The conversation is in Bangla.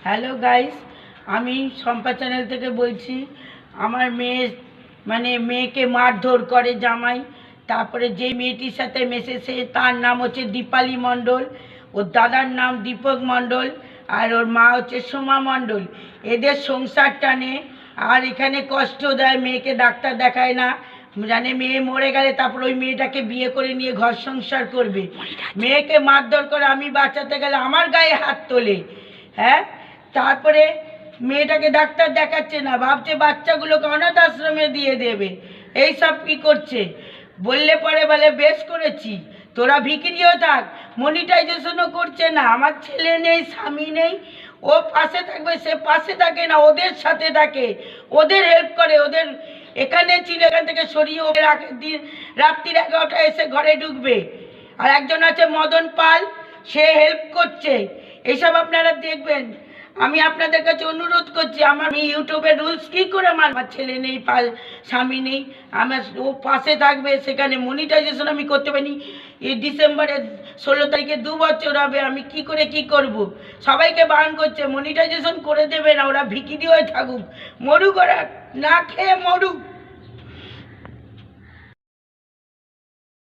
হ্যালো গাইস, আমি শম্পা চ্যানেল থেকে বলছি। আমার মেয়েকে মারধর করে জামাই। তারপরে যে মেয়েটির সাথে মেশেছে তার নাম হচ্ছে দীপালি মণ্ডল, ওর দাদার নাম দীপক মণ্ডল, আর ওর মা হচ্ছে সোমা মণ্ডল। এদের সংসার টানে আর এখানে কষ্ট দেয়, মেয়েকে ডাক্তার দেখায় না, জানে মেয়ে মরে গেলে তারপর ওই মেয়েটাকে বিয়ে করে নিয়ে ঘর সংসার করবে। মেয়েকে মারধর করে, আমি বাঁচাতে গেলে আমার গায়ে হাত তোলে। হ্যাঁ, তারপরে মেয়েটাকে ডাক্তার দেখাচ্ছে না, ভাবছে বাচ্চাগুলোকে অনাথ আশ্রমে দিয়ে দেবে। এই সব কি করছে, বললে পরে বলে বেশ করেছি, তোরা ভিখিরিও থাক, মনিটাইজেশনও করছে না। আমার ছেলে নেই, স্বামী নেই, ও পাশে থাকবে, সে পাশে থাকে না, ওদের সাথে থাকে, ওদের হেল্প করে। ওদের এখানে ছিল, এখান থেকে সরিয়ে ওদের আগের দিন রাত্রির 11টায় এসে ঘরে ঢুকবে। আর একজন আছে মদন পাল, সে হেল্প করছে। এইসব আপনারা দেখবেন। আমি আপনাদের কাছে অনুরোধ করছি, আমার ইউটিউবের রুলস কী করে আমার ছেলে নেই, স্বামী নেই, আমার ও পাশে থাকবে, সেখানে মনিটাইজেশন আমি করতে পারিনি। এই ডিসেম্বরের 16 তারিখে 2 বছর হবে, আমি কি করে কি করব। সবাইকে বারণ করছে মনিটাইজেশন করে দেবে না, ওরা ভিখিরি হয়ে থাকুক, মরুক, ওরা না খেয়ে মরুক।